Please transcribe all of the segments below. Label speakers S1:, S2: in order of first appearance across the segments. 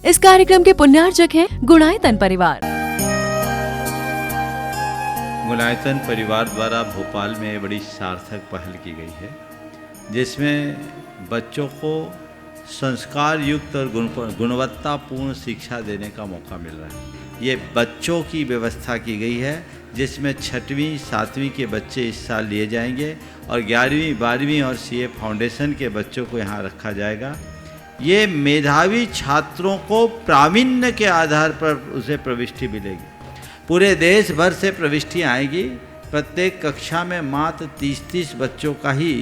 S1: इस कार्यक्रम के पुण्यार्चक हैं गुणायतन परिवार।
S2: गुणायतन परिवार द्वारा भोपाल में बड़ी सार्थक पहल की गई है, जिसमें बच्चों को संस्कार युक्त और गुणवत्तापूर्ण शिक्षा देने का मौका मिल रहा है। ये बच्चों की व्यवस्था की गई है, जिसमें 6वीं 7वीं के बच्चे इस साल लिए जाएंगे और 11वीं 12वीं और सीए फाउंडेशन के बच्चों को यहाँ रखा जाएगा। ये मेधावी छात्रों को प्रावीण्य के आधार पर उसे प्रविष्टि मिलेगी। पूरे देश भर से प्रविष्टियाँ आएगी। प्रत्येक कक्षा में मात्र 30-30 बच्चों का ही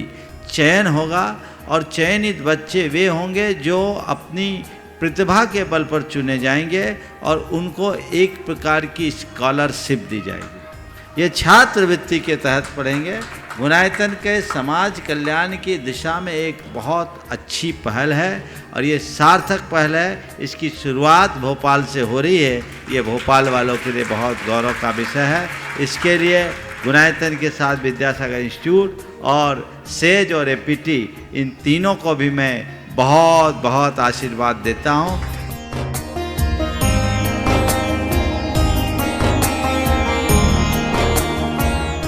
S2: चयन होगा और चयनित बच्चे वे होंगे जो अपनी प्रतिभा के बल पर चुने जाएंगे और उनको एक प्रकार की स्कॉलरशिप दी जाएगी। ये छात्रवृत्ति के तहत पढ़ेंगे। गुणायतन के समाज कल्याण की दिशा में एक बहुत अच्छी पहल है और ये सार्थक पहल है। इसकी शुरुआत भोपाल से हो रही है। ये भोपाल वालों के लिए बहुत गौरव का विषय है। इसके लिए गुणायतन के साथ विद्यासागर इंस्टीट्यूट और सेज और एपीटी, इन तीनों को भी मैं बहुत बहुत आशीर्वाद देता हूँ।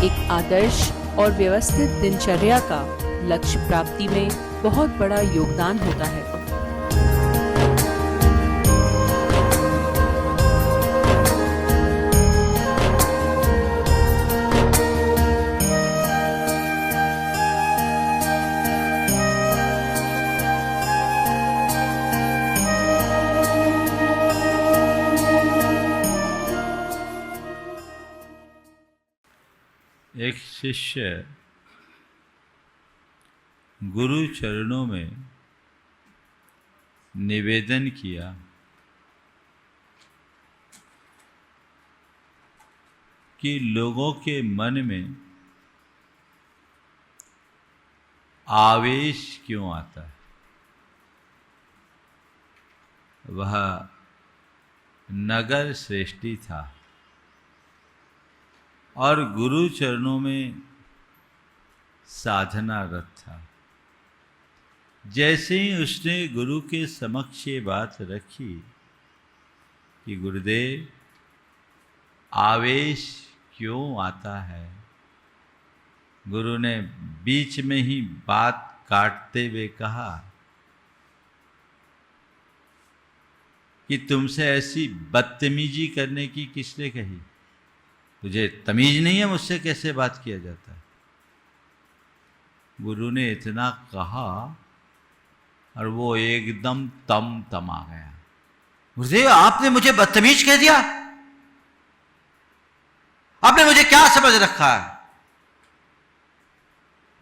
S1: एक आदर्श और व्यवस्थित दिनचर्या का लक्ष्य प्राप्ति में बहुत बड़ा योगदान होता है।
S2: एक शिष्य गुरु चरणों में निवेदन किया कि लोगों के मन में आवेश क्यों आता है। वह नगर श्रेष्ठी था और गुरु चरणों में साधनारत था। जैसे ही उसने गुरु के समक्ष ये बात रखी कि गुरुदेव, आवेश क्यों आता है, गुरु ने बीच में ही बात काटते हुए कहा कि तुमसे ऐसी बदतमीजी करने की किसने कही? तुझे तमीज नहीं है मुझसे कैसे बात किया जाता है? गुरु ने इतना कहा और वो एकदम तमा गया। गुरुदेव, आपने मुझे बदतमीज कह दिया? आपने मुझे क्या समझ रखा है?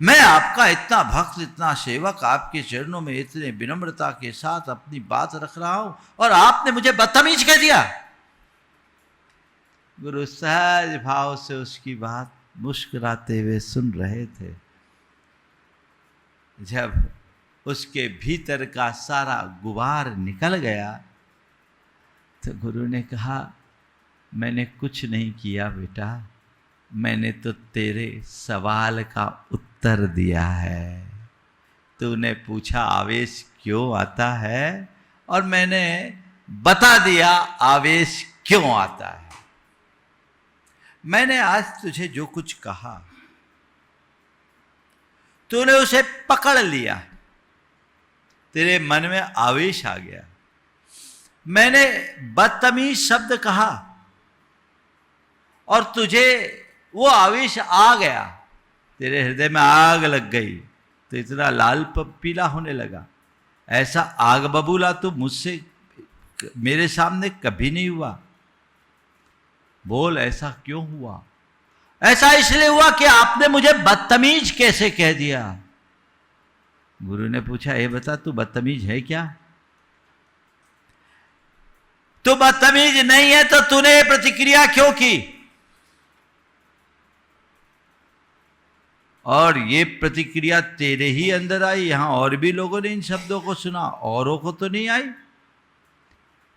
S2: मैं आपका इतना भक्त, इतना सेवक, आपके चरणों में इतने विनम्रता के साथ अपनी बात रख रहा हूं और आपने मुझे बदतमीज कह दिया। गुरु सहज भाव से उसकी बात मुस्कुराते हुए सुन रहे थे। जब उसके भीतर का सारा गुबार निकल गया तो गुरु ने कहा, मैंने कुछ नहीं किया बेटा, मैंने तो तेरे सवाल का उत्तर दिया है। तूने पूछा आवेश क्यों आता है और मैंने बता दिया आवेश क्यों आता है। मैंने आज तुझे जो कुछ कहा तूने उसे पकड़ लिया, तेरे मन में आवेश आ गया। मैंने बदतमीज शब्द कहा और तुझे वो आवेश आ गया, तेरे हृदय में आग लग गई तो इतना लाल पीला होने लगा। ऐसा आग बबूला तो मुझसे मेरे सामने कभी नहीं हुआ। बोल, ऐसा क्यों हुआ? ऐसा इसलिए हुआ कि आपने मुझे बदतमीज कैसे कह दिया। गुरु ने पूछा, ये बता तू बदतमीज है क्या? तू बदतमीज नहीं है तो तूने ये प्रतिक्रिया क्यों की? और ये प्रतिक्रिया तेरे ही अंदर आई, यहां और भी लोगों ने इन शब्दों को सुना, औरों को तो नहीं आई।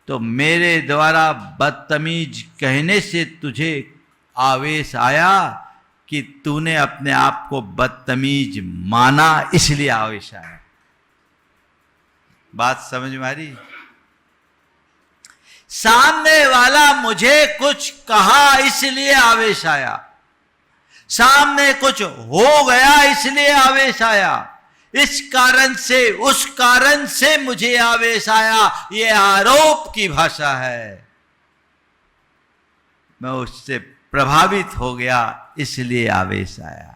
S2: तो मेरे द्वारा बदतमीज कहने से तुझे आवेश आया कि तूने अपने आप को बदतमीज माना, इसलिए आवेश आया। बात समझ में आ रही? सामने वाला मुझे कुछ कहा इसलिए आवेश आया, सामने कुछ हो गया इसलिए आवेश आया, इस कारण से उस कारण से मुझे आवेश आया, ये आरोप की भाषा है। मैं उससे प्रभावित हो गया इसलिए आवेश आया।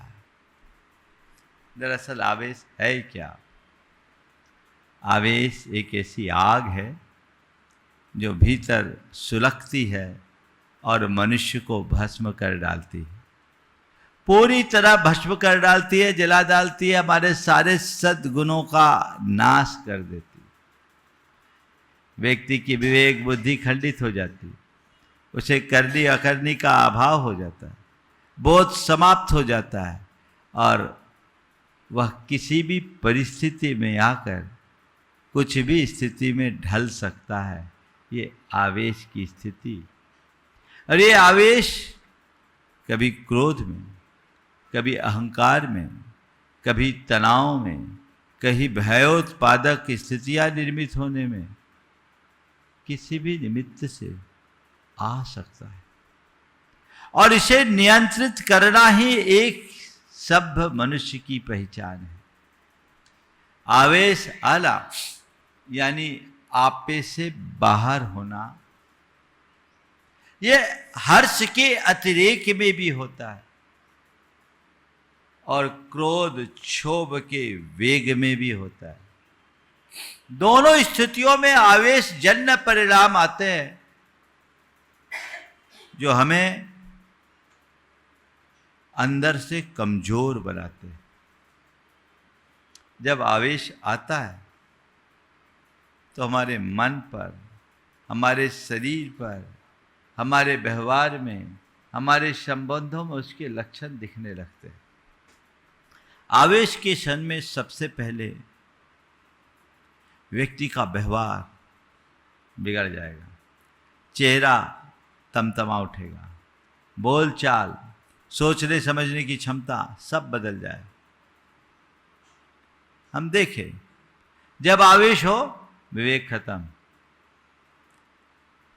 S2: दरअसल आवेश है क्या? आवेश एक ऐसी आग है जो भीतर सुलगती है और मनुष्य को भस्म कर डालती है, पूरी तरह भस्म कर डालती है, जला डालती है, हमारे सारे सद्गुणों का नाश कर देती है। व्यक्ति की विवेक बुद्धि खंडित हो जाती है, उसे करनी अकरनी का अभाव हो जाता है, बोध समाप्त हो जाता है और वह किसी भी परिस्थिति में आकर कुछ भी स्थिति में ढल सकता है। ये आवेश की स्थिति। और ये आवेश कभी क्रोध में, कभी अहंकार में, कभी तनाव में, कहीं भयोत्पादक स्थितियां निर्मित होने में, किसी भी निमित्त से आ सकता है। और इसे नियंत्रित करना ही एक सभ्य मनुष्य की पहचान है। आवेश आला यानी आपे से बाहर होना, यह हर्ष के अतिरेक में भी होता है और क्रोध क्षोभ के वेग में भी होता है। दोनों स्थितियों में आवेश जन्य परिणाम आते हैं जो हमें अंदर से कमजोर बनाते हैं। जब आवेश आता है तो हमारे मन पर, हमारे शरीर पर, हमारे व्यवहार में, हमारे संबंधों में उसके लक्षण दिखने लगते हैं। आवेश के क्षण में सबसे पहले व्यक्ति का व्यवहार बिगड़ जाएगा, चेहरा तमतमा उठेगा, बोलचाल, सोचने समझने की क्षमता सब बदल जाए। हम देखें, जब आवेश हो विवेक खत्म,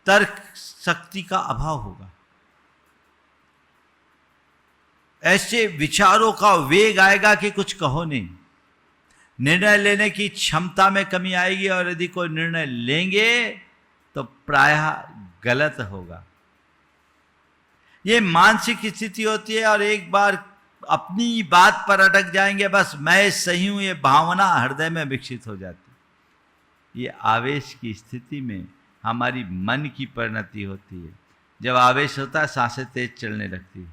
S2: तर्क शक्ति का अभाव होगा, ऐसे विचारों का वेग आएगा कि कुछ कहो नहीं, निर्णय लेने की क्षमता में कमी आएगी और यदि कोई निर्णय लेंगे तो प्रायः गलत होगा। ये मानसिक स्थिति होती है और एक बार अपनी बात पर अटक जाएंगे, बस मैं सही हूं, ये भावना हृदय में विकसित हो जाती। ये आवेश की स्थिति में हमारी मन की परिणति होती है। जब आवेश होता है सांसें तेज चलने लगती है,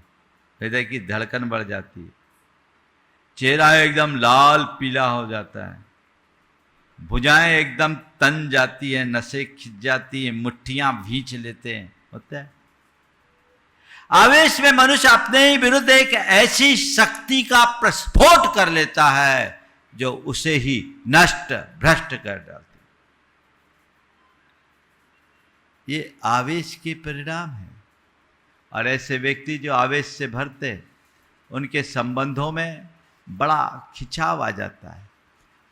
S2: हृदय की धड़कन बढ़ जाती है, चेहरा एकदम लाल पीला हो जाता है, भुजाएं एकदम तन जाती है, नसें खिंच जाती है, मुट्ठियां भींच लेते हैं, होता है। आवेश में मनुष्य अपने ही विरुद्ध एक ऐसी शक्ति का प्रस्फोट कर लेता है जो उसे ही नष्ट भ्रष्ट कर डालती। ये आवेश के परिणाम है। और ऐसे व्यक्ति जो आवेश से भरते, उनके संबंधों में बड़ा खिंचाव आ जाता है,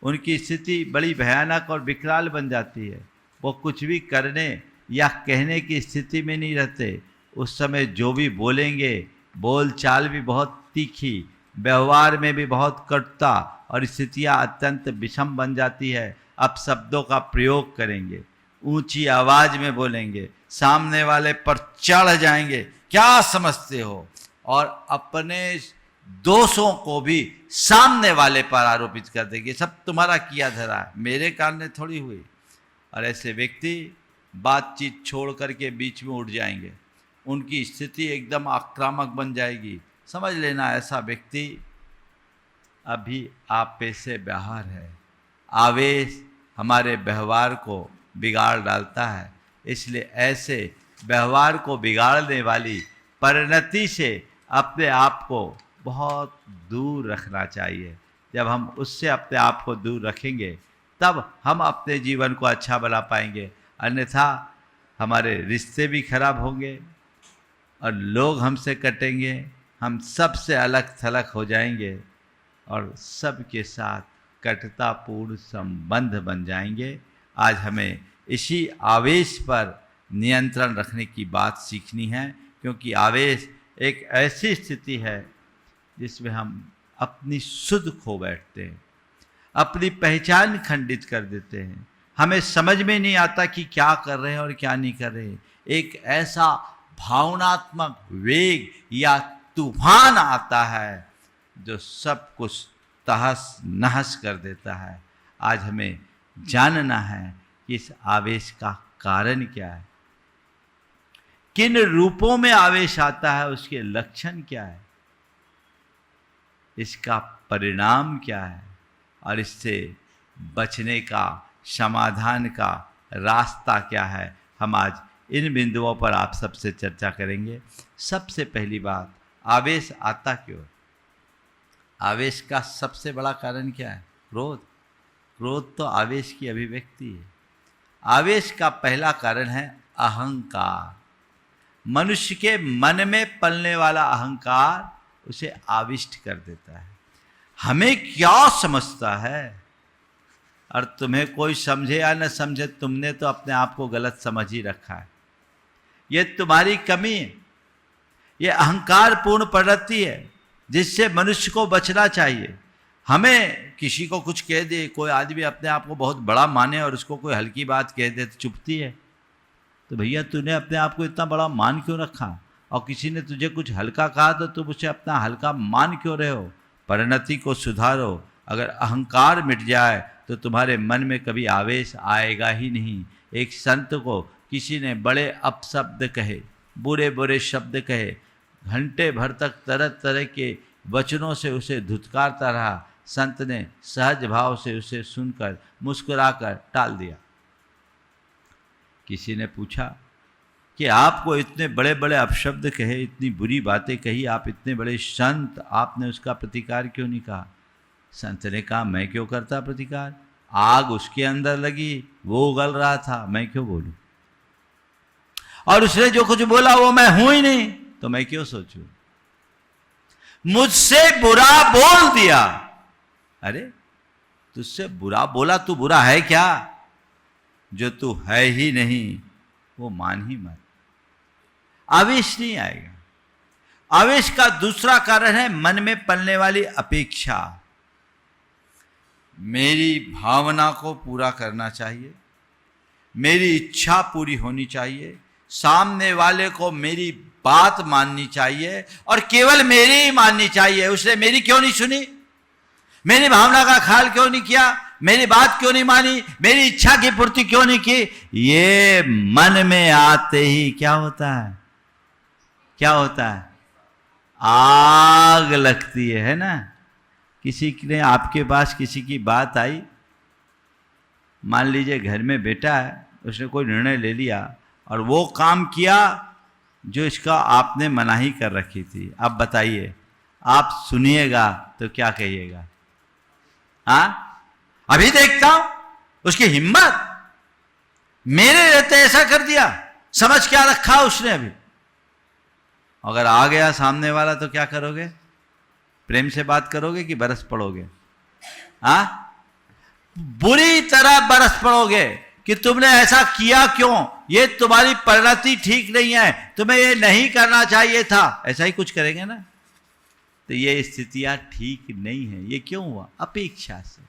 S2: उनकी स्थिति बड़ी भयानक और विकराल बन जाती है। वो कुछ भी करने या कहने की स्थिति में नहीं रहते। उस समय जो भी बोलेंगे, बोल चाल भी बहुत तीखी, व्यवहार में भी बहुत कटुता और स्थितियाँ अत्यंत विषम बन जाती है। अब शब्दों का प्रयोग करेंगे, ऊंची आवाज में बोलेंगे, सामने वाले पर चढ़ जाएंगे, क्या समझते हो, और अपने दोषों को भी सामने वाले पर आरोपित कर देंगे, सब तुम्हारा किया धरा है, मेरे कारण थोड़ी हुई। और ऐसे व्यक्ति बातचीत छोड़ करके बीच में उठ जाएंगे, उनकी स्थिति एकदम आक्रामक बन जाएगी। समझ लेना ऐसा व्यक्ति अभी आप पे से बाहर है। आवेश हमारे व्यवहार को बिगाड़ डालता है, इसलिए ऐसे व्यवहार को बिगाड़ने वाली परिणति से अपने आप को बहुत दूर रखना चाहिए। जब हम उससे अपने आप को दूर रखेंगे तब हम अपने जीवन को अच्छा बना पाएंगे, अन्यथा हमारे रिश्ते भी खराब होंगे और लोग हमसे कटेंगे, हम सबसे अलग थलग हो जाएंगे और सबके साथ कटुतापूर्ण संबंध बन जाएंगे। आज हमें इसी आवेश पर नियंत्रण रखने की बात सीखनी है, क्योंकि आवेश एक ऐसी स्थिति है जिसमें हम अपनी सुध खो बैठते हैं, अपनी पहचान खंडित कर देते हैं, हमें समझ में नहीं आता कि क्या कर रहे हैं और क्या नहीं कर रहे हैं। एक ऐसा भावनात्मक वेग या तूफान आता है जो सब कुछ तहस नहस कर देता है। आज हमें जानना है कि इस आवेश का कारण क्या है, किन रूपों में आवेश आता है, उसके लक्षण क्या है, इसका परिणाम क्या है और इससे बचने का, समाधान का रास्ता क्या है। हम आज इन बिंदुओं पर आप सबसे चर्चा करेंगे। सबसे पहली बात, आवेश आता क्यों? आवेश का सबसे बड़ा कारण क्या है? क्रोध। क्रोध तो आवेश की अभिव्यक्ति है। आवेश का पहला कारण है अहंकार। मनुष्य के मन में पलने वाला अहंकार उसे आविष्ट कर देता है। हमें क्या समझता है, और तुम्हें कोई समझे या न समझे, तुमने तो अपने आप को गलत समझ ही रखा है। ये तुम्हारी कमी है, ये अहंकार पूर्ण प्रवृत्ति है जिससे मनुष्य को बचना चाहिए। हमें किसी को कुछ कह दे, कोई आदमी अपने आप को बहुत बड़ा माने और उसको कोई हल्की बात कह दे तो चुपती है। तो भैया तूने अपने आप को इतना बड़ा मान क्यों रखा? और किसी ने तुझे कुछ हल्का कहा तो तुम उसे अपना हल्का मान क्यों रहे हो? परिणति को सुधारो। अगर अहंकार मिट जाए तो तुम्हारे मन में कभी आवेश आएगा ही नहीं। एक संत को किसी ने बड़े अपशब्द कहे, बुरे बुरे शब्द कहे, घंटे भर तक तरह तरह के वचनों से उसे धुतकारता रहा। संत ने सहज भाव से उसे सुनकर मुस्कुराकर टाल दिया। किसी ने पूछा कि आपको इतने बड़े बड़े अपशब्द कहे, इतनी बुरी बातें कही, आप इतने बड़े संत, आपने उसका प्रतिकार क्यों नहीं कहा? संत ने कहा, मैं क्यों करता प्रतिकार? आग उसके अंदर लगी, वो उगल रहा था, मैं क्यों बोलूं? और उसने जो कुछ बोला वो मैं हूं ही नहीं, तो मैं क्यों सोचूं? मुझसे बुरा बोल दिया। अरे तुझसे बुरा बोला, तू बुरा है क्या? जो तू है ही नहीं वो मान ही मत। आवेश नहीं आएगा। आवेश का दूसरा कारण है मन में पलने वाली अपेक्षा। मेरी भावना को पूरा करना चाहिए, मेरी इच्छा पूरी होनी चाहिए, सामने वाले को मेरी बात माननी चाहिए और केवल मेरी ही माननी चाहिए। उसने मेरी क्यों नहीं सुनी? मेरी भावना का ख्याल क्यों नहीं किया? मेरी बात क्यों नहीं मानी? मेरी इच्छा की पूर्ति क्यों नहीं की? ये मन में आते ही क्या होता है? क्या होता है? आग लगती है ना। किसी ने आपके पास किसी की बात आई, मान लीजिए घर में बेटा है, उसने कोई निर्णय ले लिया और वो काम किया जो इसका आपने मनाही कर रखी थी। अब बताइए, आप सुनिएगा तो क्या कहिएगा? हाँ, अभी देखता हूं उसकी हिम्मत, मेरे रहते ऐसा कर दिया, समझ क्या रखा उसने अभी। अगर आ गया सामने वाला तो क्या करोगे? प्रेम से बात करोगे कि बरस पड़ोगे? हाँ, बुरी तरह बरस पड़ोगे कि तुमने ऐसा किया क्यों, ये तुम्हारी परिणति ठीक नहीं है, तुम्हें ये नहीं करना चाहिए था, ऐसा ही कुछ करेंगे ना। तो ये स्थितियां ठीक नहीं है। ये क्यों हुआ? अपेक्षा से।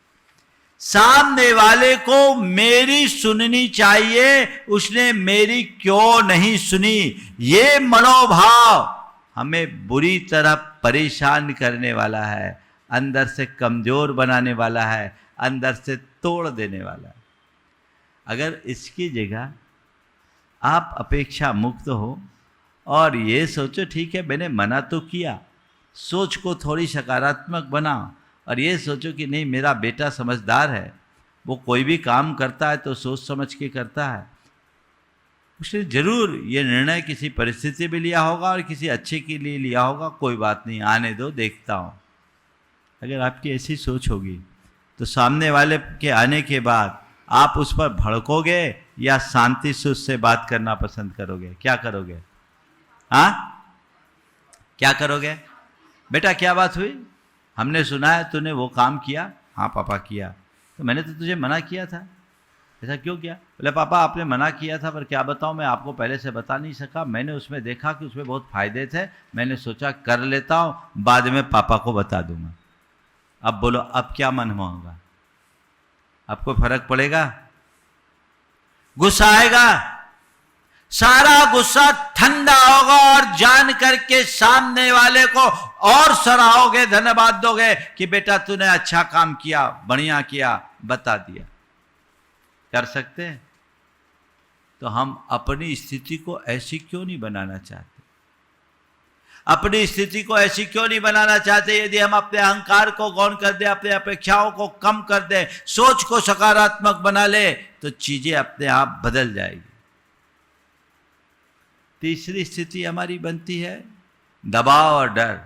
S2: सामने वाले को मेरी सुननी चाहिए, उसने मेरी क्यों नहीं सुनी? ये मनोभाव हमें बुरी तरह परेशान करने वाला है, अंदर से कमजोर बनाने वाला है, अंदर से तोड़ देने वाला है। अगर इसकी जगह आप अपेक्षा मुक्त हो और ये सोचो ठीक है मैंने मना तो किया, सोच को थोड़ी सकारात्मक बनाओ और ये सोचो कि नहीं मेरा बेटा समझदार है, वो कोई भी काम करता है तो सोच समझ के करता है, उसने जरूर ये निर्णय किसी परिस्थिति में लिया होगा और किसी अच्छे के लिए लिया होगा, कोई बात नहीं आने दो देखता हूँ। अगर आपकी ऐसी सोच होगी तो सामने वाले के आने के बाद आप उस पर भड़कोगे या शांति से उससे बात करना पसंद करोगे? क्या करोगे? हाँ, क्या करोगे? बेटा क्या बात हुई? हमने सुना है तूने वो काम किया। हाँ पापा किया। तो मैंने तो तुझे मना किया था। ऐसा क्यों किया? बोले पापा आपने मना किया था, पर क्या बताऊं, मैं आपको पहले से बता नहीं सका। मैंने उसमें देखा कि उसमें बहुत फायदे थे, मैंने सोचा कर लेता हूं, बाद में पापा को बता दूंगा। अब बोलो, अब क्या मन में होगा? आपको फर्क पड़ेगा? गुस्सा आएगा, सारा गुस्सा ठंडा होगा और जान करके सामने वाले को और सराहोगे, धन्यवाद दोगे कि बेटा तूने अच्छा काम किया, बढ़िया किया, बता दिया। कर सकते हैं? तो हम अपनी स्थिति को ऐसी क्यों नहीं बनाना चाहते? अपनी स्थिति को ऐसी क्यों नहीं बनाना चाहते? यदि हम अपने अहंकार को गौण कर दें, अपने अपेक्षाओं को कम कर दें, सोच को सकारात्मक बना ले, तो चीजें अपने आप बदल जाएगी। तीसरी स्थिति हमारी बनती है दबाव और डर।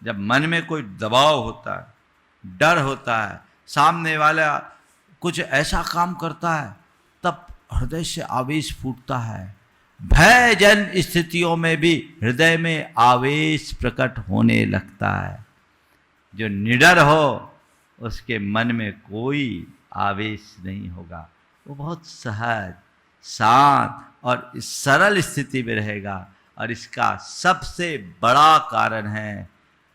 S2: जब मन में कोई दबाव होता है, डर होता है, सामने वाला कुछ ऐसा काम करता है, तब हृदय से आवेश फूटता है। भयजन स्थितियों में भी हृदय में आवेश प्रकट होने लगता है। जो निडर हो उसके मन में कोई आवेश नहीं होगा, वो बहुत सहज, शांत और सरल स्थिति में रहेगा। और इसका सबसे बड़ा कारण है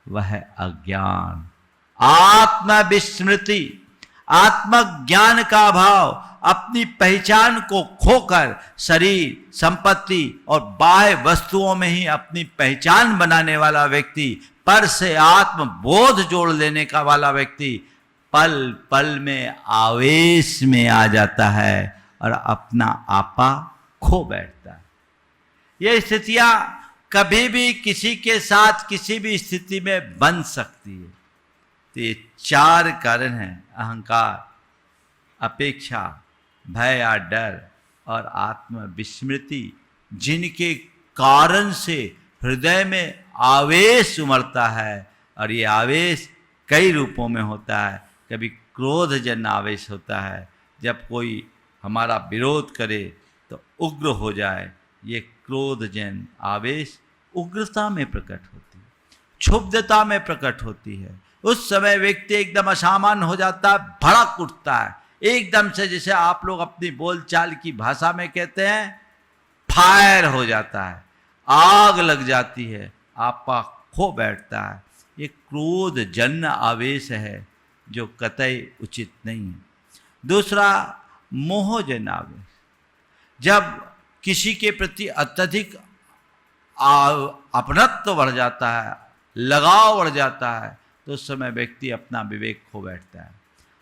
S2: वह अज्ञान, आत्मविस्मृति, आत्मज्ञान का अभाव। अपनी पहचान को खोकर शरीर, संपत्ति और बाह्य वस्तुओं में ही अपनी पहचान बनाने वाला व्यक्ति, पर से आत्मबोध जोड़ लेने का वाला व्यक्ति पल पल में आवेश में आ जाता है और अपना आपा खो बैठता है। ये स्थितियां कभी भी किसी के साथ किसी भी स्थिति में बन सकती है। तो ये चार कारण हैं: अहंकार, अपेक्षा, भय या डर और आत्मविस्मृति, जिनके कारण से हृदय में आवेश उमड़ता है। और ये आवेश कई रूपों में होता है। कभी क्रोधजन्य आवेश होता है, जब कोई हमारा विरोध करे तो उग्र हो जाए। ये क्रोधजन्य आवेश उग्रता में प्रकट होती है, क्षुब्धता में प्रकट होती है। उस समय व्यक्ति एकदम असामान्य हो जाता है, भड़क उठता है एकदम से, जैसे आप लोग अपनी बोलचाल की भाषा में कहते हैं, फायर हो जाता है, आग लग जाती है, आपा खो बैठता है। ये क्रोधजन्य आवेश है जो कतई उचित नहीं है। दूसरा, मोहजन्य आवेश। जब किसी के प्रति अत्यधिक अपनत्व बढ़ जाता है, लगाव बढ़ जाता है, तो उस समय व्यक्ति अपना विवेक खो बैठता है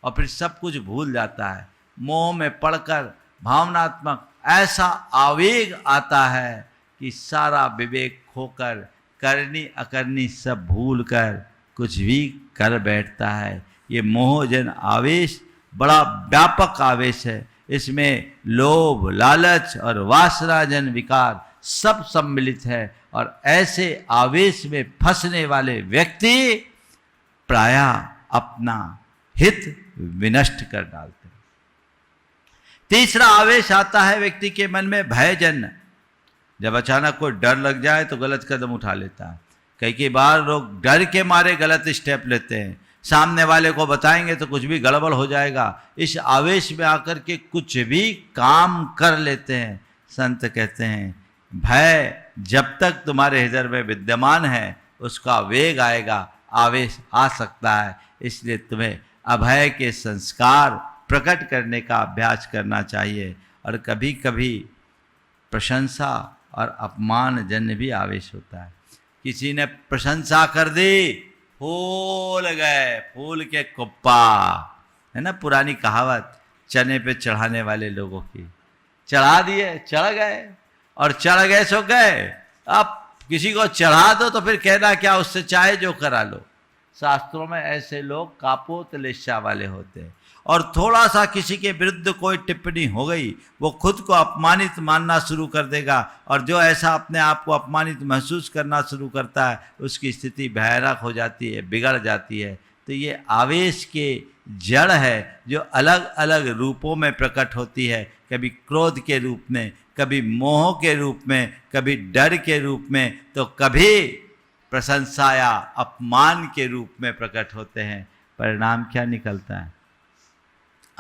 S2: और फिर सब कुछ भूल जाता है। मोह में पड़कर भावनात्मक ऐसा आवेग आता है कि सारा विवेक खोकर करनी अकरनी सब भूल कर कुछ भी कर बैठता है। ये मोहजन आवेश बड़ा व्यापक आवेश है। इसमें लोभ, लालच और वासनाजन विकार सब सम्मिलित है। और ऐसे आवेश में फंसने वाले व्यक्ति प्रायः अपना हित विनष्ट कर डालते हैं। तीसरा आवेश आता है व्यक्ति के मन में भयजन्य। जब अचानक कोई डर लग जाए तो गलत कदम उठा लेता है। कई बार लोग डर के मारे गलत स्टेप लेते हैं। सामने वाले को बताएंगे तो कुछ भी गड़बड़ हो जाएगा, इस आवेश में आकर के कुछ भी काम कर लेते हैं। संत कहते हैं, भय जब तक तुम्हारे हृदय में विद्यमान है उसका वेग आएगा, आवेश आ सकता है। इसलिए तुम्हें अभय के संस्कार प्रकट करने का अभ्यास करना चाहिए। और कभी कभी प्रशंसा और अपमानजन्य भी आवेश होता है। किसी ने प्रशंसा कर दी, फूल गए, फूल के कुप्पा, है ना पुरानी कहावत चने पे चढ़ाने वाले लोगों की। चढ़ा दिए, चढ़ गए, और चढ़ गए सो गए। अब किसी को चढ़ा दो तो फिर कहना क्या, उससे चाहे जो करा लो। शास्त्रों में ऐसे लोग कापोतलेशा वाले होते हैं। और थोड़ा सा किसी के विरुद्ध कोई टिप्पणी हो गई, वो खुद को अपमानित मानना शुरू कर देगा। और जो ऐसा अपने आप को अपमानित महसूस करना शुरू करता है, उसकी स्थिति भयानक हो जाती है, बिगड़ जाती है। तो ये आवेश के जड़ है जो अलग अलग रूपों में प्रकट होती है। कभी क्रोध के रूप में, कभी मोह के रूप में, कभी डर के रूप में, तो कभी प्रशंसा या अपमान के रूप में प्रकट होते हैं। परिणाम क्या निकलता है?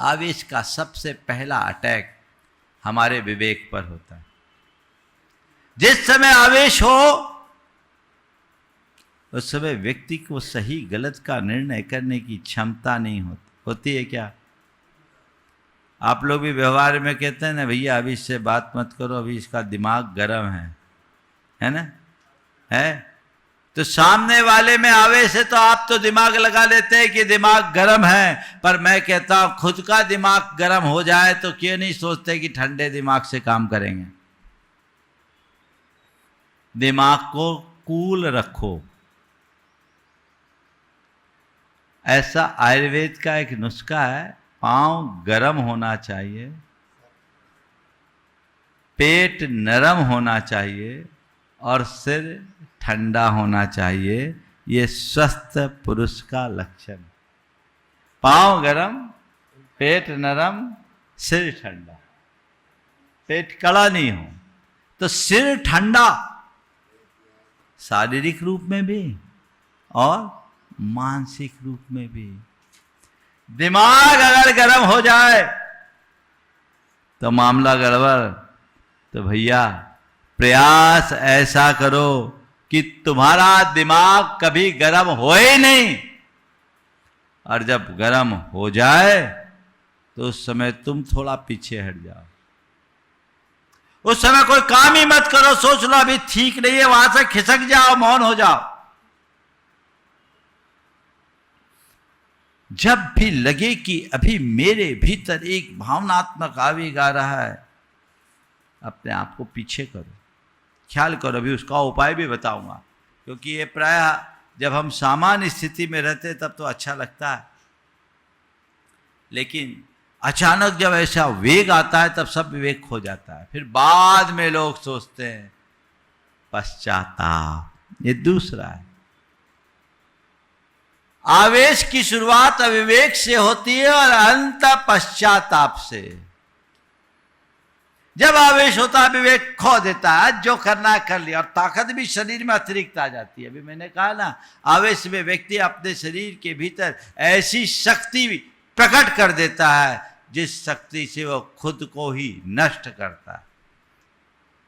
S2: आवेश का सबसे पहला अटैक हमारे विवेक पर होता है। जिस समय आवेश हो उस समय व्यक्ति को सही गलत का निर्णय करने की क्षमता नहीं होती है क्या? आप लोग भी व्यवहार में कहते हैं ना, भैया अभी इससे बात मत करो, अभी इसका दिमाग गर्म है ना? है तो सामने वाले में आवेश है तो आप तो दिमाग लगा लेते हैं कि दिमाग गर्म है, पर मैं कहता हूं खुद का दिमाग गर्म हो जाए तो क्यों नहीं सोचते कि ठंडे दिमाग से काम करेंगे। दिमाग को कूल रखो। ऐसा आयुर्वेद का एक नुस्खा है, पांव गर्म होना चाहिए, पेट नरम होना चाहिए और सिर ठंडा होना चाहिए। ये स्वस्थ पुरुष का लक्षण। पांव गरम, पेट नरम, सिर ठंडा। पेट कड़ा नहीं हो तो सिर ठंडा, शारीरिक रूप में भी और मानसिक रूप में भी। दिमाग अगर गर्म हो जाए तो मामला गड़बड़। तो भैया प्रयास ऐसा करो कि तुम्हारा दिमाग कभी गर्म हो ही नहीं, और जब गर्म हो जाए तो उस समय तुम थोड़ा पीछे हट जाओ। उस समय कोई काम ही मत करो, सोच लो अभी ठीक नहीं है, वहां से खिसक जाओ, मौन हो जाओ। जब भी लगे कि अभी मेरे भीतर एक भावनात्मक आवेग आ रहा है, अपने आप को पीछे करो, ख्याल करो। अभी उसका उपाय भी बताऊंगा, क्योंकि ये प्रायः जब हम सामान्य स्थिति में रहते तब तो अच्छा लगता है, लेकिन अचानक जब ऐसा वेग आता है तब सब विवेक खो जाता है। फिर बाद में लोग सोचते हैं पश्चाताप। ये दूसरा है। आवेश की शुरुआत अविवेक से होती है और अंत पश्चाताप से। जब आवेश होता है विवेक खो देता है, जो करना है कर लिया, और ताकत भी शरीर में अतिरिक्त आ जाती है। अभी मैंने कहा ना, आवेश में व्यक्ति अपने शरीर के भीतर ऐसी शक्ति प्रकट कर देता है जिस शक्ति से वो खुद को ही नष्ट करता है।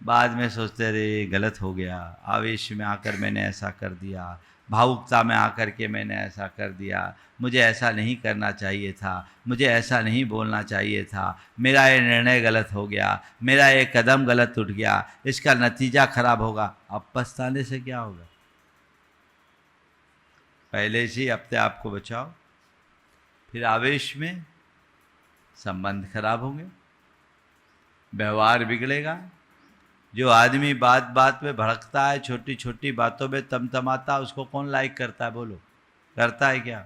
S2: बाद में सोचते रहे गलत हो गया, आवेश में आकर मैंने ऐसा कर दिया, भावुकता में आकर के मैंने ऐसा कर दिया, मुझे ऐसा नहीं करना चाहिए था, मुझे ऐसा नहीं बोलना चाहिए था, मेरा ये निर्णय गलत हो गया, मेरा ये कदम गलत उठ गया, इसका नतीजा खराब होगा। अब पछताने से क्या होगा? पहले से ही अपने आप को बचाओ। फिर आवेश में संबंध खराब होंगे, व्यवहार बिगड़ेगा। जो आदमी बात बात में भड़कता है, छोटी छोटी बातों में तमतमाता, उसको कौन लाइक करता है? बोलो, करता है क्या?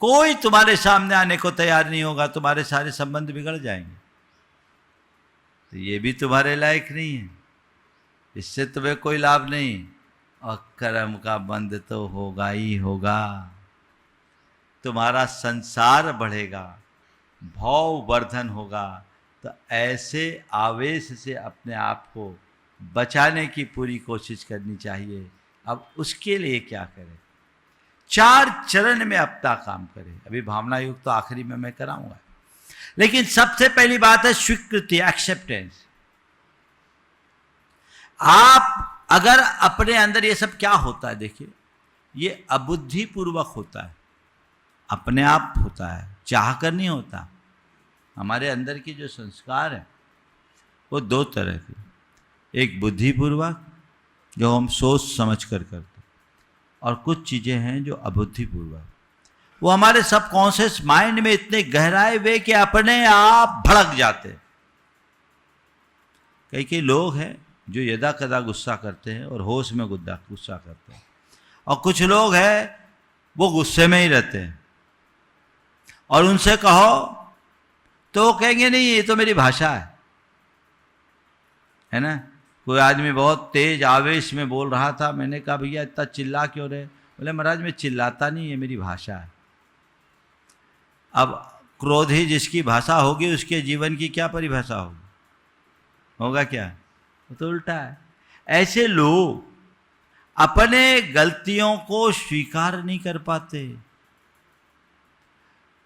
S2: कोई तुम्हारे सामने आने को तैयार नहीं होगा, तुम्हारे सारे संबंध बिगड़ जाएंगे। तो ये भी तुम्हारे लायक नहीं है, इससे तुम्हें कोई लाभ नहीं, और कर्म का बंध तो होगा ही होगा। तुम्हारा संसार बढ़ेगा, भाववर्धन होगा। तो ऐसे आवेश से अपने आप को बचाने की पूरी कोशिश करनी चाहिए। अब उसके लिए क्या करें? 4 चरण में अपना काम करें। अभी भावना युग तो आखिरी में मैं कराऊंगा, लेकिन सबसे पहली बात है स्वीकृति, एक्सेप्टेंस। आप अगर अपने अंदर, ये सब क्या होता है देखिए, ये अबुद्धिपूर्वक होता है, अपने आप होता है, चाह कर नहीं होता। हमारे अंदर की जो संस्कार है वो 2 तरह के, एक बुद्धिपूर्वक जो हम सोच समझ कर करते, और कुछ चीज़ें हैं जो अबुद्धिपूर्वक, वो हमारे सबकॉन्शियस माइंड में इतने गहराए हुए कि अपने आप भड़क जाते। कई लोग हैं जो यदा कदा गुस्सा करते हैं और होश में गुस्सा करते हैं, और कुछ लोग हैं वो गुस्से में ही रहते हैं, और उनसे कहो तो वो कहेंगे नहीं ये तो मेरी भाषा है ना। कोई आदमी बहुत तेज आवेश में बोल रहा था, मैंने कहा भैया इतना चिल्ला क्यों रहे? बोले महाराज मैं चिल्लाता नहीं, ये मेरी भाषा है। अब क्रोध ही जिसकी भाषा होगी उसके जीवन की क्या परिभाषा होगी? होगा क्या? तो उल्टा है। ऐसे लोग अपने गलतियों को स्वीकार नहीं कर पाते,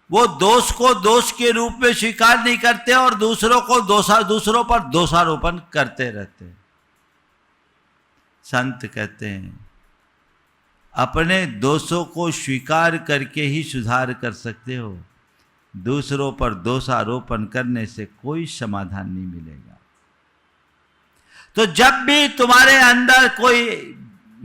S2: वो दोष को दोष के रूप में स्वीकार नहीं करते और दूसरों पर दोषारोपण करते रहते हैं। संत कहते हैं अपने दोषों को स्वीकार करके ही सुधार कर सकते हो, दूसरों पर दोषारोपण करने से कोई समाधान नहीं मिलेगा। तो जब भी तुम्हारे अंदर कोई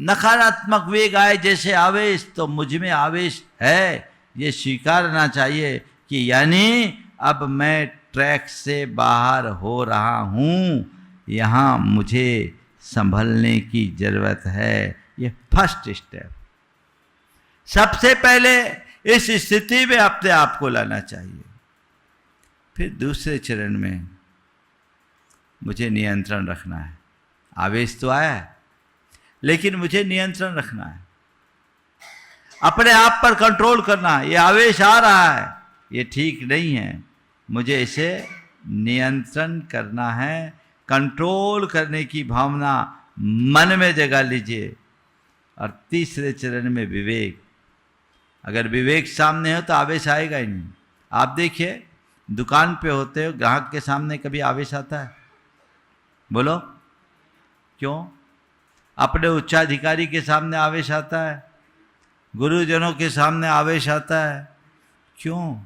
S2: नकारात्मक वेग आए, जैसे आवेश, तो मुझ में आवेश है ये स्वीकारना चाहिए कि यानी अब मैं ट्रैक से बाहर हो रहा हूं, यहां मुझे संभलने की जरूरत है। ये फर्स्ट स्टेप, सबसे पहले इस स्थिति में अपने आप को लाना चाहिए। फिर दूसरे चरण में मुझे नियंत्रण रखना है। आवेश तो आया है, लेकिन मुझे नियंत्रण रखना है, अपने आप पर कंट्रोल करना है। ये आवेश आ रहा है, ये ठीक नहीं है, मुझे इसे नियंत्रण करना है। कंट्रोल करने की भावना मन में जगा लीजिए। और तीसरे चरण में विवेक। अगर विवेक सामने हो तो आवेश आएगा ही नहीं। आप देखिए, दुकान पे होते हो, ग्राहक के सामने कभी आवेश आता है? बोलो क्यों? अपने उच्चाधिकारी के सामने आवेश आता है, गुरुजनों के सामने आवेश आता है, क्यों?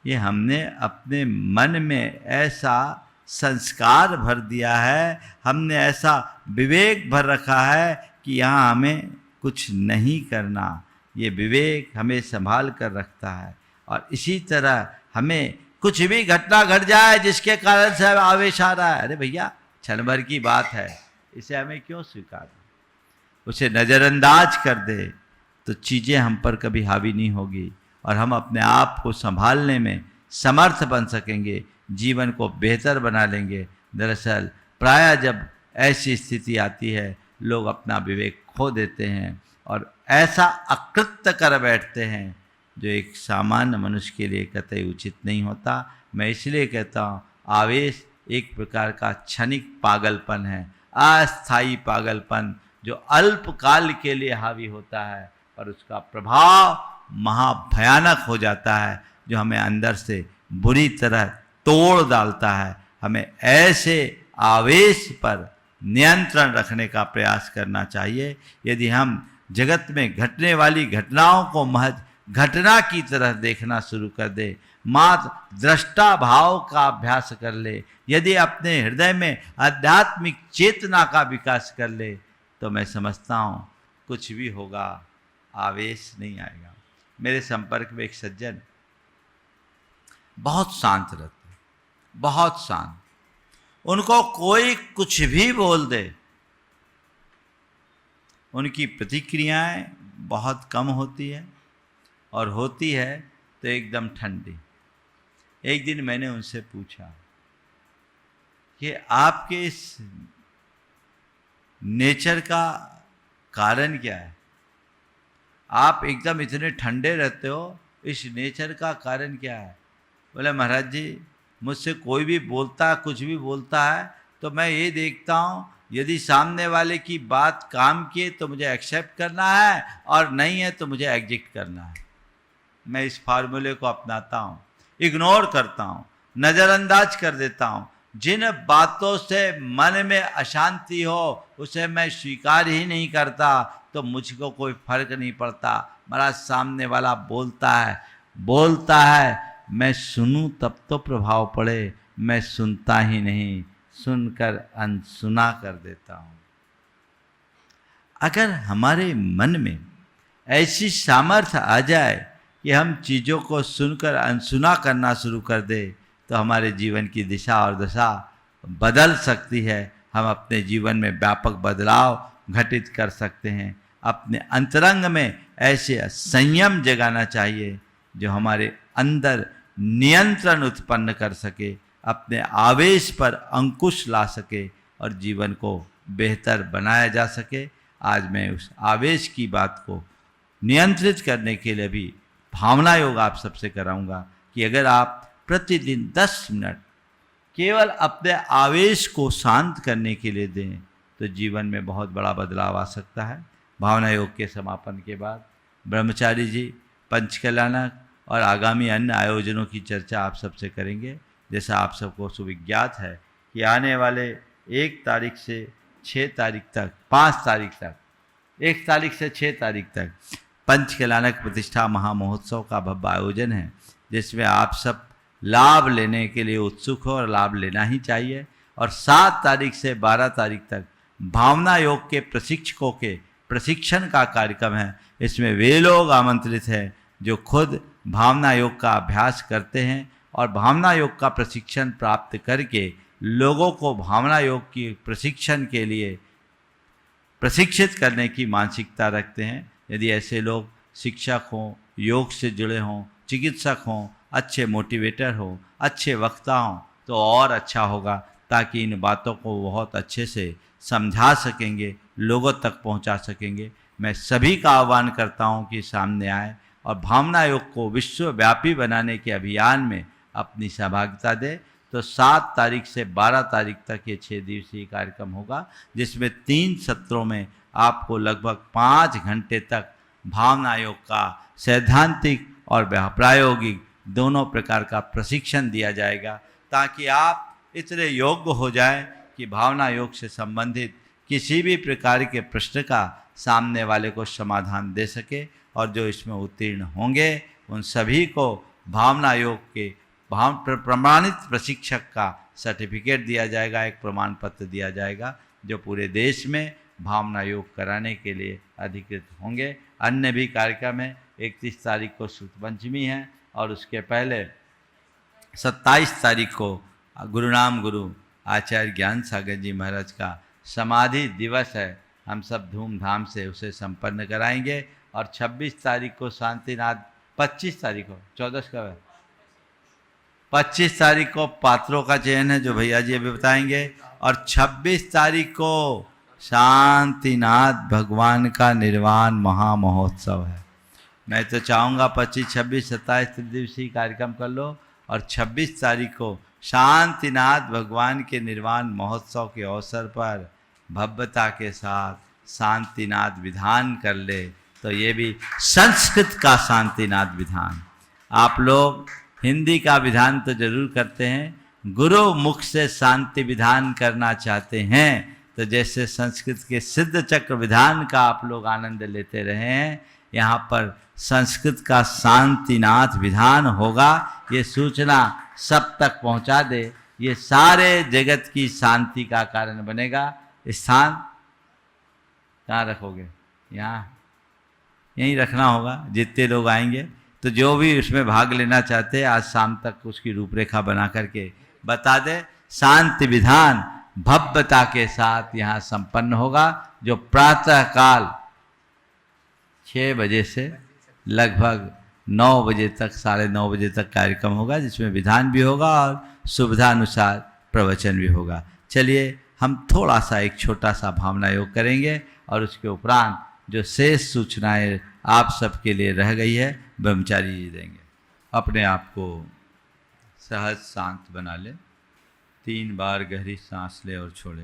S2: ये हमने अपने मन में ऐसा संस्कार भर दिया है, हमने ऐसा विवेक भर रखा है कि यहाँ हमें कुछ नहीं करना। ये विवेक हमें संभाल कर रखता है। और इसी तरह हमें कुछ भी घटना घट जाए जिसके कारण से आवेश आ रहा है, अरे भैया क्षण भर की बात है, इसे हमें क्यों स्वीकारना, उसे नज़रअंदाज कर दे तो चीज़ें हम पर कभी हावी नहीं होगी और हम अपने आप को संभालने में समर्थ बन सकेंगे, जीवन को बेहतर बना लेंगे। दरअसल प्रायः जब ऐसी स्थिति आती है, लोग अपना विवेक खो देते हैं और ऐसा अकृत्य कर बैठते हैं जो एक सामान्य मनुष्य के लिए कतई उचित नहीं होता। मैं इसलिए कहता हूँ, आवेश एक प्रकार का क्षणिक पागलपन है, अस्थायी पागलपन जो अल्पकाल के लिए हावी होता है, पर उसका प्रभाव महाभयानक हो जाता है, जो हमें अंदर से बुरी तरह तोड़ डालता है। हमें ऐसे आवेश पर नियंत्रण रखने का प्रयास करना चाहिए। यदि हम जगत में घटने वाली घटनाओं को महज घटना की तरह देखना शुरू कर दे, मात्र दृष्टा भाव का अभ्यास कर ले, यदि अपने हृदय में आध्यात्मिक चेतना का विकास कर ले, तो मैं समझता हूँ कुछ भी होगा, आवेश नहीं आएगा। मेरे संपर्क में एक सज्जन बहुत शांत रहते, बहुत शांत, उनको कोई कुछ भी बोल दे, उनकी प्रतिक्रियाएं बहुत कम होती है और होती है तो एकदम ठंडी। एक दिन मैंने उनसे पूछा कि आपके इस नेचर का कारण क्या है, आप एकदम इतने ठंडे रहते हो, इस नेचर का कारण क्या है? बोले महाराज जी, मुझसे कोई भी बोलता, कुछ भी बोलता है, तो मैं ये देखता हूँ, यदि सामने वाले की बात काम किए तो मुझे एक्सेप्ट करना है और नहीं है तो मुझे एग्जिट करना है। मैं इस फार्मूले को अपनाता हूँ, इग्नोर करता हूँ, नज़रअंदाज कर देता हूँ। जिन बातों से मन में अशांति हो उसे मैं स्वीकार ही नहीं करता, तो मुझको कोई फर्क नहीं पड़ता। महाराज सामने वाला बोलता है, मैं सुनूं तब तो प्रभाव पड़े, मैं सुनता ही नहीं, सुनकर अनसुना कर देता हूँ। अगर हमारे मन में ऐसी सामर्थ्य आ जाए कि हम चीज़ों को सुनकर अनसुना करना शुरू कर दे, तो हमारे जीवन की दिशा और दशा बदल सकती है। हम अपने जीवन में व्यापक बदलाव घटित कर सकते हैं। अपने अंतरंग में ऐसे संयम जगाना चाहिए जो हमारे अंदर नियंत्रण उत्पन्न कर सके, अपने आवेश पर अंकुश ला सके और जीवन को बेहतर बनाया जा सके। आज मैं उस आवेश की बात को नियंत्रित करने के लिए भी भावना योग आप सबसे कराऊंगा कि अगर आप प्रतिदिन 10 मिनट केवल अपने आवेश को शांत करने के लिए दें, तो जीवन में बहुत बड़ा बदलाव आ सकता है। भावना योग के समापन के बाद ब्रह्मचारी जी, पंचकल्याणक और आगामी अन्य आयोजनों की चर्चा आप सबसे करेंगे। जैसा आप सबको सुविज्ञात है कि आने वाले 1 तारीख से 6 तारीख तक, 5 तारीख तक, 1 तारीख से 6 तारीख तक पंचकल्याणक प्रतिष्ठा महामहोत्सव का भव्य आयोजन है, जिसमें आप सब लाभ लेने के लिए उत्सुक हो और लाभ लेना ही चाहिए। और 7 तारीख से 12 तारीख तक भावना योग के प्रशिक्षकों के प्रशिक्षण का कार्यक्रम है। इसमें वे लोग आमंत्रित हैं जो खुद भावना योग का अभ्यास करते हैं और भावना योग का प्रशिक्षण प्राप्त करके लोगों को भावना योग की प्रशिक्षण के लिए प्रशिक्षित करने की मानसिकता रखते हैं। यदि ऐसे लोग शिक्षक हों, योग से जुड़े हों, चिकित्सक हों, अच्छे मोटिवेटर हों, अच्छे वक्ता हों तो और अच्छा होगा, ताकि इन बातों को बहुत अच्छे से समझा सकेंगे, लोगों तक पहुंचा सकेंगे। मैं सभी का आह्वान करता हूं कि सामने आए और भावना योग को विश्वव्यापी बनाने के अभियान में अपनी सहभागिता दें। तो 7 तारीख से 12 तारीख तक ये 6 दिवसीय कार्यक्रम होगा, जिसमें 3 सत्रों में आपको लगभग 5 घंटे तक भावना योग का सैद्धांतिक और प्रायोगिक दोनों प्रकार का प्रशिक्षण दिया जाएगा, ताकि आप इतने योग्य हो जाएं कि भावना योग से संबंधित किसी भी प्रकार के प्रश्न का सामने वाले को समाधान दे सके। और जो इसमें उत्तीर्ण होंगे उन सभी को भावना योग के प्रमाणित प्रशिक्षक का सर्टिफिकेट दिया जाएगा, एक प्रमाण पत्र दिया जाएगा, जो पूरे देश में भावना योग कराने के लिए अधिकृत होंगे। अन्य भी कार्यक्रम है। 31 तारीख को शुक्ल पंचमी है और उसके पहले 27 तारीख को गुरुनाम गुरु आचार्य ज्ञान सागर जी महाराज का समाधि दिवस है। हम सब धूमधाम से उसे संपन्न कराएंगे। और 26 तारीख को शांतिनाथ, 25 तारीख को 14 का है, 25 तारीख को पात्रों का चयन है जो भैया जी अभी बताएंगे। और 26 तारीख को शांतिनाथ भगवान का निर्वाण महामहोत्सव है। मैं तो चाहूँगा 25, 26, 27 त्रिदिवसीय कार्यक्रम कर लो और 26 तारीख को शांतिनाथ भगवान के निर्वाण महोत्सव के अवसर पर भव्यता के साथ शांतिनाथ विधान कर ले। तो ये भी संस्कृत का शांतिनाथ विधान। आप लोग हिंदी का विधान तो जरूर करते हैं, गुरु मुख से शांति विधान करना चाहते हैं तो जैसे संस्कृत के सिद्ध चक्र विधान का आप लोग आनंद लेते रहे हैं, यहाँ पर संस्कृत का शांतिनाथ विधान होगा। ये सूचना सब तक पहुँचा दे, ये सारे जगत की शांति का कारण बनेगा। स्थान कहाँ रखोगे? यहाँ यहीं रखना होगा। जितने लोग आएंगे तो जो भी उसमें भाग लेना चाहते हैं आज शाम तक उसकी रूपरेखा बना करके बता दे। शांति विधान भव्यता के साथ यहाँ संपन्न होगा, जो प्रातः काल 6 बजे से लगभग 9 बजे तक, 9:30 बजे तक कार्यक्रम होगा, जिसमें विधान भी होगा और सुविधानुसार प्रवचन भी होगा। चलिए हम थोड़ा सा एक छोटा सा भावना योग करेंगे और उसके उपरांत जो शेष सूचनाएं आप सबके लिए रह गई है ब्रह्मचारी जी देंगे। अपने आप को सहज शांत बना ले। 3 बार गहरी सांस ले और छोड़े।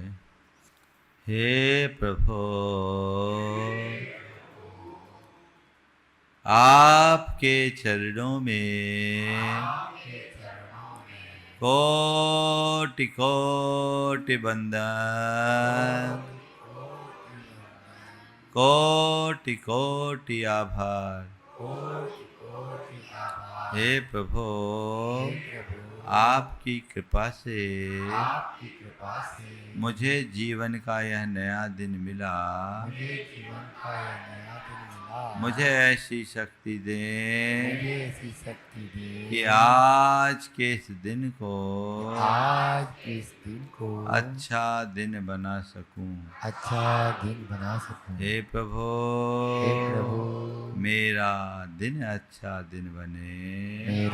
S2: हे प्रभु, आपके चरणों में कोटि कोटि वंदन, कोटि कोटि आभार। हे प्रभु, आपकी कृपा से मुझे जीवन का यह नया दिन मिला। मुझे ऐसी शक्ति दे कि आज के इस दिन को अच्छा दिन बना सकूं। हे प्रभु, मेरा दिन अच्छा दिन बने।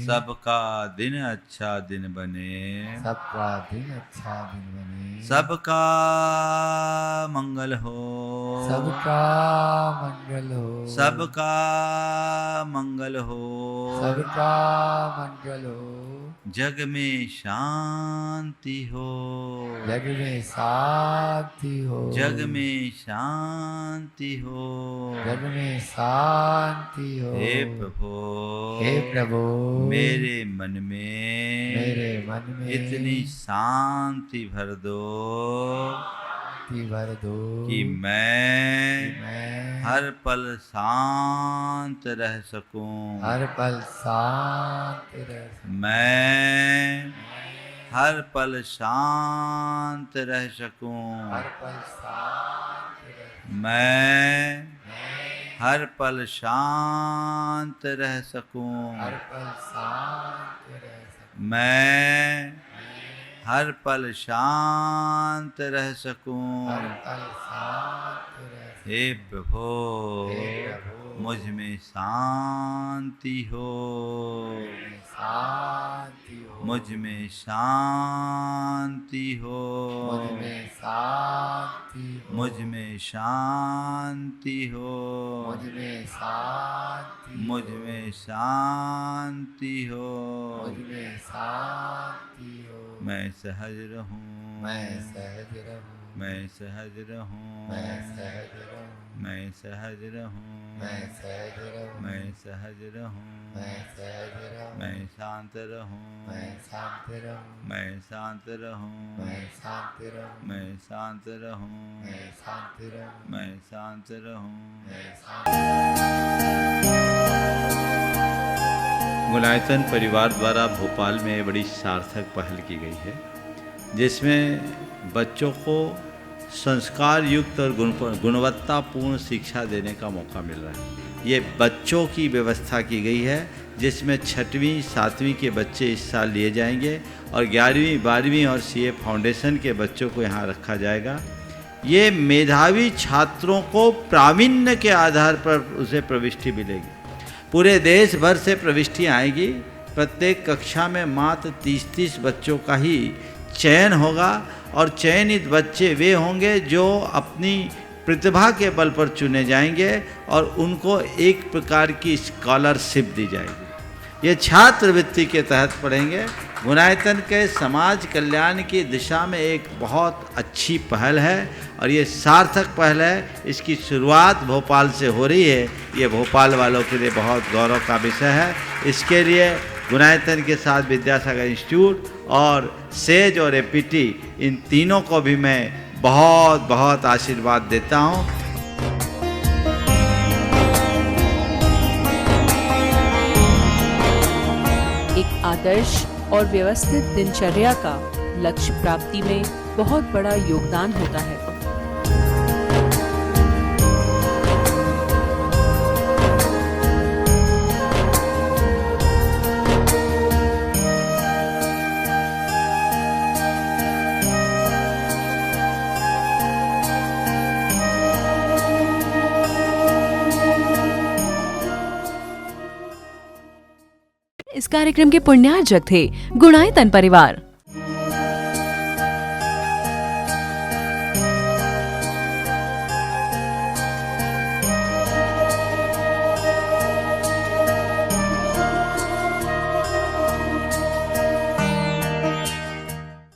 S2: सबका दिन अच्छा दिन बने। सबका मंगल हो।
S3: सबका मंगल हो,
S2: सबका मंगल हो,
S3: सबका मंगल हो,
S2: जग में शांति हो,
S3: जग में शांति हो,
S2: जग में शांति हो,
S3: जग में शांति हो।
S2: हे प्रभु,
S3: हे प्रभु,
S2: मेरे मन में
S3: मेरे मन में
S2: इतनी शांति भर दो
S3: शांति भर दो
S2: कि मैं
S3: मैं
S2: हर पल शांत रह सकूं।
S3: हर पल शांत रह सकूं।
S2: मैं हर पल शांत रह सकूं।
S3: हर पल शांत रह सकूं।
S2: मैं
S3: मैं
S2: हर पल शांत रह सकूं।
S3: हर पल शांत रह सकूं।
S2: मैं हर पल शांत रह सकूं।
S3: हर पल शांत रह सकूं।
S2: हे प्रभु,
S3: हे प्रभु,
S2: मुझ में शांति हो,
S3: शांति हो,
S2: मुझ में शांति हो,
S3: मुझ में शांति हो,
S2: मुझ में शांति हो,
S3: मुझ में शांति
S2: मुझ में शांति हो,
S3: मुझ में शांति हो।
S2: मैं सहज रहूं,
S3: मैं सहज रहूं,
S2: मैं सहज रहूं,
S3: मैं सहज रहूं,
S2: मैं सहज रहूं,
S3: मैं सहज रहूं,
S2: मैं सहज रहूं,
S3: मैं सहज रहूं,
S2: मैं शांत रहूं,
S3: मैं शांत रहूं,
S2: मैं शांत रहूं,
S3: मैं शांत रहूं,
S2: मैं शांत रहूं,
S3: मैं शांत रहूं,
S2: मैं शांत रहूं।
S3: मैं शांत।
S2: गुलायतन परिवार द्वारा भोपाल में बड़ी सार्थक पहल की गई है, जिसमें बच्चों को संस्कार युक्त और गुणवत्तापूर्ण शिक्षा देने का मौका मिल रहा है। ये बच्चों की व्यवस्था की गई है, जिसमें 6वीं 7वीं के बच्चे इस साल लिए जाएंगे और 11वीं 12वीं और सीए फाउंडेशन के बच्चों को यहाँ रखा जाएगा। ये मेधावी छात्रों को प्रावीण्य के आधार पर उसे प्रविष्टि मिलेगी। पूरे देश भर से प्रविष्टियाँ आएगी। प्रत्येक कक्षा में मात्र 30-30 बच्चों का ही चयन होगा और चयनित बच्चे वे होंगे जो अपनी प्रतिभा के बल पर चुने जाएंगे और उनको एक प्रकार की स्कॉलरशिप दी जाएगी। ये छात्रवृत्ति के तहत पढ़ेंगे। गुणायतन के समाज कल्याण की दिशा में एक बहुत अच्छी पहल है और ये सार्थक पहल है। इसकी शुरुआत भोपाल से हो रही है। ये भोपाल वालों के लिए बहुत गौरव का विषय है। इसके लिए गुणायतन के साथ विद्यासागर इंस्टीट्यूट और सेज और एपीटी, इन तीनों को भी मैं बहुत बहुत आशीर्वाद देता हूँ।
S1: एक आदर्श और व्यवस्थित दिनचर्या का लक्ष्य प्राप्ति में बहुत बड़ा योगदान होता है।
S4: इस कार्यक्रम के पुण्यार्जक थे गुणायतन परिवार।